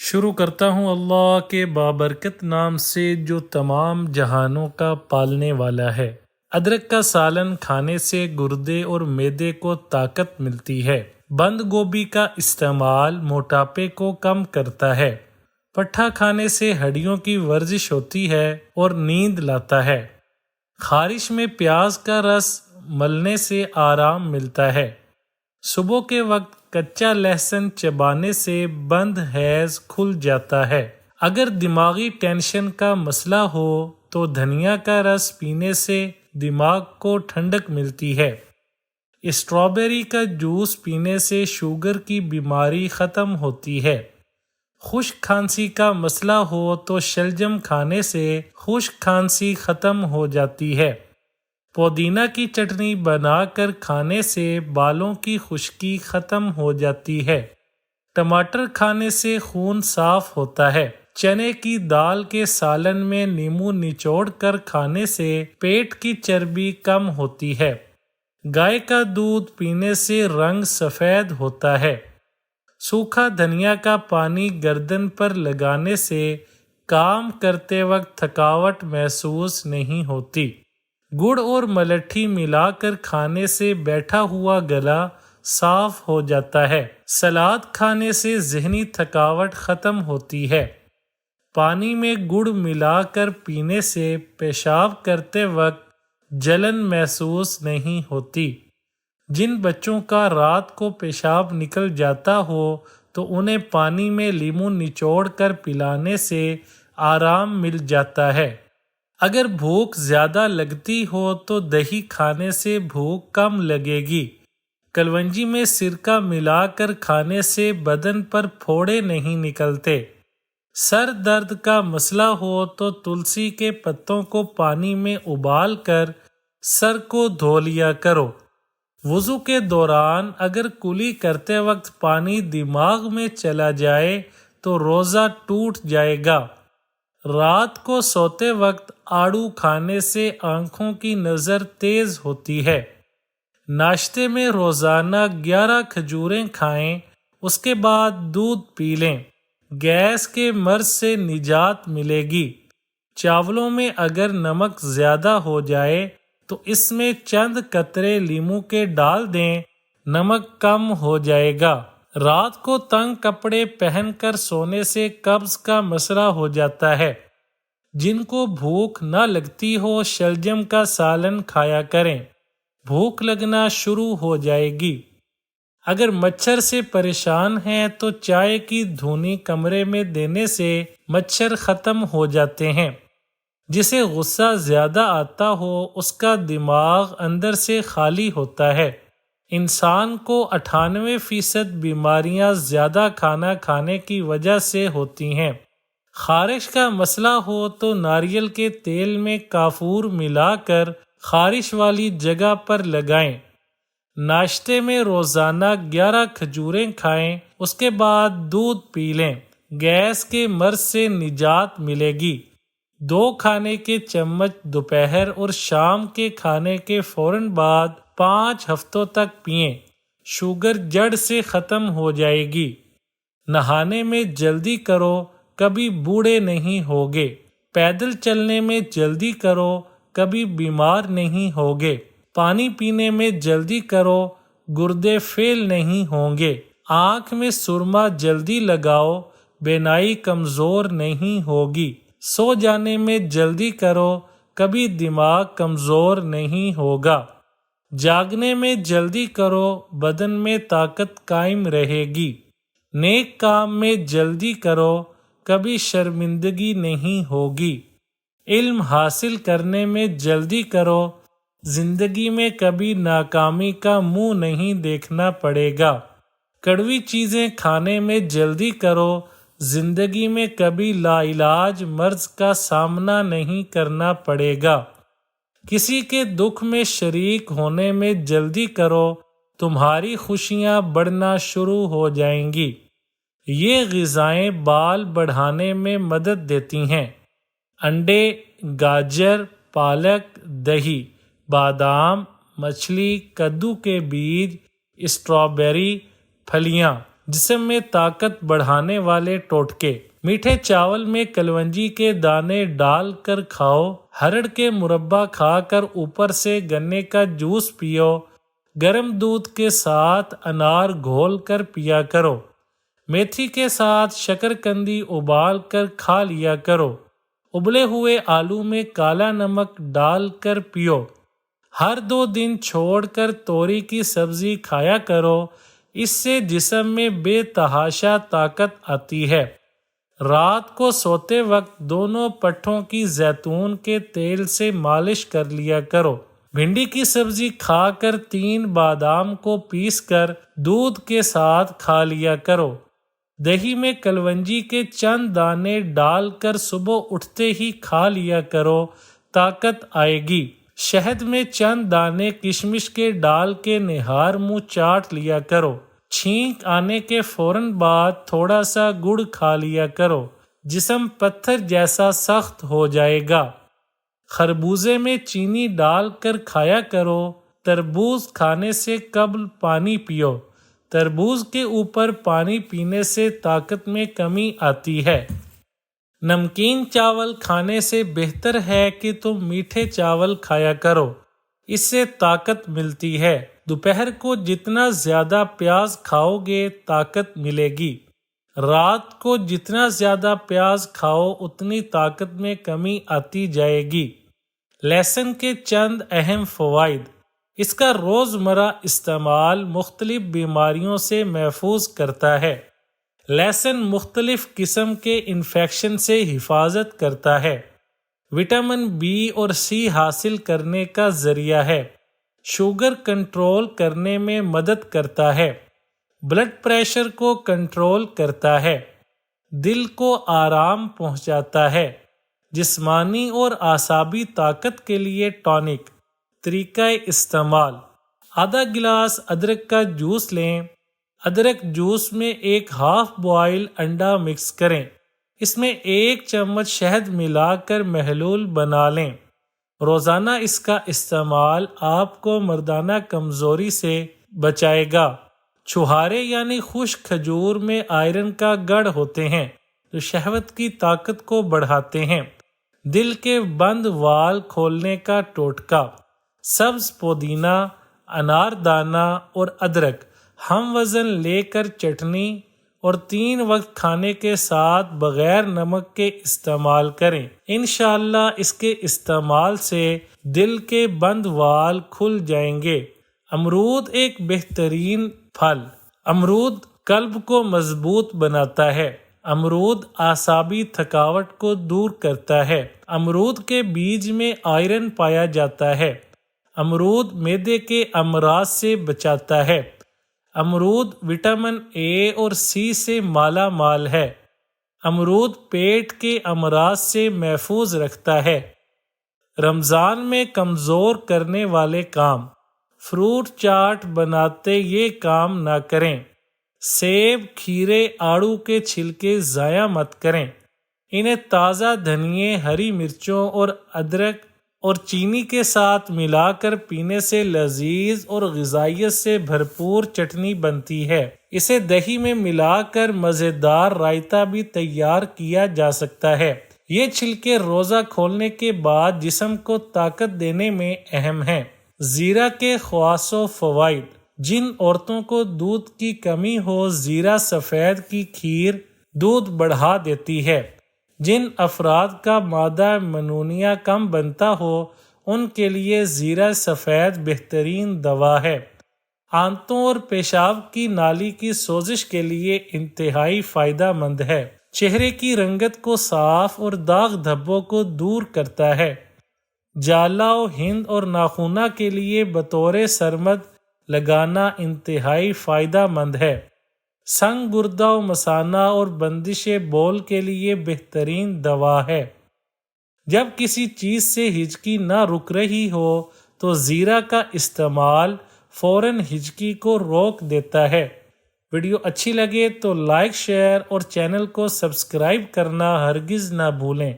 شروع کرتا ہوں اللہ کے بابرکت نام سے جو تمام جہانوں کا پالنے والا ہے۔ ادرک کا سالن کھانے سے گردے اور معدے کو طاقت ملتی ہے۔ بند گوبھی کا استعمال موٹاپے کو کم کرتا ہے۔ پٹھا کھانے سے ہڈیوں کی ورزش ہوتی ہے اور نیند لاتا ہے۔ خارش میں پیاز کا رس ملنے سے آرام ملتا ہے۔ صبح کے وقت کچا لہسن چبانے سے بند حیض کھل جاتا ہے۔ اگر دماغی ٹینشن کا مسئلہ ہو تو دھنیا کا رس پینے سے دماغ کو ٹھنڈک ملتی ہے۔ اسٹرابیری کا جوس پینے سے شوگر کی بیماری ختم ہوتی ہے۔ خشک کھانسی کا مسئلہ ہو تو شلجم کھانے سے خشک کھانسی ختم ہو جاتی ہے۔ پودینہ کی چٹنی بنا کر کھانے سے بالوں کی خشکی ختم ہو جاتی ہے۔ ٹماٹر کھانے سے خون صاف ہوتا ہے۔ چنے کی دال کے سالن میں نیمبو نچوڑ کر کھانے سے پیٹ کی چربی کم ہوتی ہے۔ گائے کا دودھ پینے سے رنگ سفید ہوتا ہے۔ سوکھا دھنیا کا پانی گردن پر لگانے سے کام کرتے وقت تھکاوٹ محسوس نہیں ہوتی۔ گڑ اور ملٹھی ملا کر کھانے سے بیٹھا ہوا گلا صاف ہو جاتا ہے۔ سلاد کھانے سے ذہنی تھکاوٹ ختم ہوتی ہے۔ پانی میں گڑ ملا کر پینے سے پیشاب کرتے وقت جلن محسوس نہیں ہوتی۔ جن بچوں کا رات کو پیشاب نکل جاتا ہو تو انہیں پانی میں لیموں نچوڑ کر پلانے سے آرام مل جاتا ہے۔ اگر بھوک زیادہ لگتی ہو تو دہی کھانے سے بھوک کم لگے گی۔ کلونجی میں سرکہ ملا کر کھانے سے بدن پر پھوڑے نہیں نکلتے۔ سر درد کا مسئلہ ہو تو تلسی کے پتوں کو پانی میں ابال کر سر کو دھو لیا کرو۔ وضو کے دوران اگر کلی کرتے وقت پانی دماغ میں چلا جائے تو روزہ ٹوٹ جائے گا۔ رات کو سوتے وقت آڑو کھانے سے آنکھوں کی نظر تیز ہوتی ہے۔ ناشتے میں روزانہ 11 کھجوریں کھائیں، اس کے بعد دودھ پی لیں۔ گیس کے مرض سے نجات ملے گی۔ چاولوں میں اگر نمک زیادہ ہو جائے تو اس میں چند قطرے لیموں کے ڈال دیں، نمک کم ہو جائے گا۔ رات کو تنگ کپڑے پہن کر سونے سے قبض کا مسئلہ ہو جاتا ہے۔ جن کو بھوک نہ لگتی ہو شلجم کا سالن کھایا کریں، بھوک لگنا شروع ہو جائے گی۔ اگر مچھر سے پریشان ہیں تو چائے کی دھونی کمرے میں دینے سے مچھر ختم ہو جاتے ہیں۔ جسے غصہ زیادہ آتا ہو اس کا دماغ اندر سے خالی ہوتا ہے۔ انسان کو 98% بیماریاں زیادہ کھانا کھانے کی وجہ سے ہوتی ہیں۔ خارش کا مسئلہ ہو تو ناریل کے تیل میں کافور ملا کر خارش والی جگہ پر لگائیں۔ ناشتے میں روزانہ 11 کھجوریں کھائیں، اس کے بعد دودھ پی لیں۔ گیس کے مرض سے نجات ملے گی۔ 2 کھانے کے چمچ دوپہر اور شام کے کھانے کے فوراً بعد 5 ہفتوں تک پئیں، شوگر جڑ سے ختم ہو جائے گی۔ نہانے میں جلدی کرو، کبھی بوڑھے نہیں ہوگے۔ پیدل چلنے میں جلدی کرو، کبھی بیمار نہیں ہوگے۔ پانی پینے میں جلدی کرو، گردے فیل نہیں ہوں گے۔ آنکھ میں سرما جلدی لگاؤ، بینائی کمزور نہیں ہوگی۔ سو جانے میں جلدی کرو، کبھی دماغ کمزور نہیں ہوگا۔ جاگنے میں جلدی کرو، بدن میں طاقت قائم رہے گی۔ نیک کام میں جلدی کرو، کبھی شرمندگی نہیں ہوگی۔ علم حاصل کرنے میں جلدی کرو، زندگی میں کبھی ناکامی کا منہ نہیں دیکھنا پڑے گا۔ کڑوی چیزیں کھانے میں جلدی کرو، زندگی میں کبھی لا علاج مرض کا سامنا نہیں کرنا پڑے گا۔ کسی کے دکھ میں شریک ہونے میں جلدی کرو، تمہاری خوشیاں بڑھنا شروع ہو جائیں گی۔ یہ غذائیں بال بڑھانے میں مدد دیتی ہیں۔ انڈے، گاجر، پالک، دہی، بادام، مچھلی، کدو کے بیج، اسٹرابیری، پھلیاں، جسم میں طاقت بڑھانے والے ٹوٹکے: میٹھے چاول میں کلونجی کے دانے ڈال کر کھاؤ، ہرڑ کے مربع کھا کر اوپر سے گنے کا جوس پیو، گرم دودھ کے ساتھ انار گھول کر پیا کرو، میتھی کے ساتھ شکرکندی ابال کر کھا لیا کرو، ابلے ہوئے آلو میں کالا نمک ڈال کر پیو، ہر 2 دن چھوڑ کر توری کی سبزی کھایا کرو، اس سے جسم میں بے تحاشا طاقت آتی ہے۔ رات کو سوتے وقت دونوں پٹھوں کی زیتون کے تیل سے مالش کر لیا کرو۔ بھنڈی کی سبزی کھا کر 3 بادام کو پیس کر دودھ کے ساتھ کھا لیا کرو۔ دہی میں کلونجی کے چند دانے ڈال کر صبح اٹھتے ہی کھا لیا کرو، طاقت آئے گی۔ شہد میں چند دانے کشمش کے ڈال کے نہار منہ چاٹ لیا کرو۔ چھینک آنے کے فوراً بعد تھوڑا سا گڑ کھا لیا کرو، جسم پتھر جیسا سخت ہو جائے گا۔ خربوزے میں چینی ڈال کر کھایا کرو۔ تربوز کھانے سے قبل پانی پیو۔ تربوز کے اوپر پانی پینے سے طاقت میں کمی آتی ہے۔ نمکین چاول کھانے سے بہتر ہے کہ تم میٹھے چاول کھایا کرو، اس سے طاقت ملتی ہے۔ دوپہر کو جتنا زیادہ پیاز کھاؤ گے طاقت ملے گی۔ رات کو جتنا زیادہ پیاز کھاؤ اتنی طاقت میں کمی آتی جائے گی۔ لہسن کے چند اہم فوائد: اس کا روزمرہ استعمال مختلف بیماریوں سے محفوظ کرتا ہے۔ لہسن مختلف قسم کے انفیکشن سے حفاظت کرتا ہے۔ وٹامن بی اور سی حاصل کرنے کا ذریعہ ہے۔ شوگر کنٹرول کرنے میں مدد کرتا ہے۔ بلڈ پریشر کو کنٹرول کرتا ہے۔ دل کو آرام پہنچاتا ہے۔ جسمانی اور اعصابی طاقت کے لیے ٹونک۔ طریقہ استعمال: آدھا گلاس ادرک کا جوس لیں۔ ادرک جوس میں ایک ہاف بوائل انڈا مکس کریں۔ اس میں 1 چمچ شہد ملا کر محلول بنا لیں۔ روزانہ اس کا استعمال آپ کو مردانہ کمزوری سے بچائے گا۔ چھہارے یعنی خشک کھجور میں آئرن کا گڑھ ہوتے ہیں جو شہوت کی طاقت کو بڑھاتے ہیں۔ دل کے بند وال کھولنے کا ٹوٹکا: سبز پودینہ، انار دانہ اور ادرک ہم وزن لے کر چٹنی اور 3 وقت کھانے کے ساتھ بغیر نمک کے استعمال کریں۔ انشاءاللہ اس کے استعمال سے دل کے بند وال کھل جائیں گے۔ امرود ایک بہترین پھل۔ امرود قلب کو مضبوط بناتا ہے۔ امرود اعصابی تھکاوٹ کو دور کرتا ہے۔ امرود کے بیج میں آئرن پایا جاتا ہے۔ امرود معدے کے امراض سے بچاتا ہے۔ امرود وٹامن اے اور سی سے مالا مال ہے۔ امرود پیٹ کے امراض سے محفوظ رکھتا ہے۔ رمضان میں کمزور کرنے والے کام: فروٹ چاٹ بناتے یہ کام نہ کریں۔ سیب، کھیرے، آڑو کے چھلکے ضائع مت کریں۔ انہیں تازہ دھنیے، ہری مرچوں اور ادرک اور چینی کے ساتھ ملا کر پینے سے لذیذ اور غذائیت سے بھرپور چٹنی بنتی ہے۔ اسے دہی میں ملا کر مزیدار رائتہ بھی تیار کیا جا سکتا ہے۔ یہ چھلکے روزہ کھولنے کے بعد جسم کو طاقت دینے میں اہم ہیں۔ زیرہ کے خواص و فوائد: جن عورتوں کو دودھ کی کمی ہو زیرہ سفید کی کھیر دودھ بڑھا دیتی ہے۔ جن افراد کا مادہ منونیہ کم بنتا ہو ان کے لیے زیرہ سفید بہترین دوا ہے۔ آنتوں اور پیشاب کی نالی کی سوزش کے لیے انتہائی فائدہ مند ہے۔ چہرے کی رنگت کو صاف اور داغ دھبوں کو دور کرتا ہے۔ جالا و ہند اور ناخونہ کے لیے بطور سرمد لگانا انتہائی فائدہ مند ہے۔ سنگ گردہ و مثانہ اور بندش بول کے لیے بہترین دوا ہے۔ جب کسی چیز سے ہچکی نہ رک رہی ہو تو زیرہ کا استعمال فوراً ہچکی کو روک دیتا ہے۔ ویڈیو اچھی لگے تو لائک، شیئر اور چینل کو سبسکرائب کرنا ہرگز نہ بھولیں۔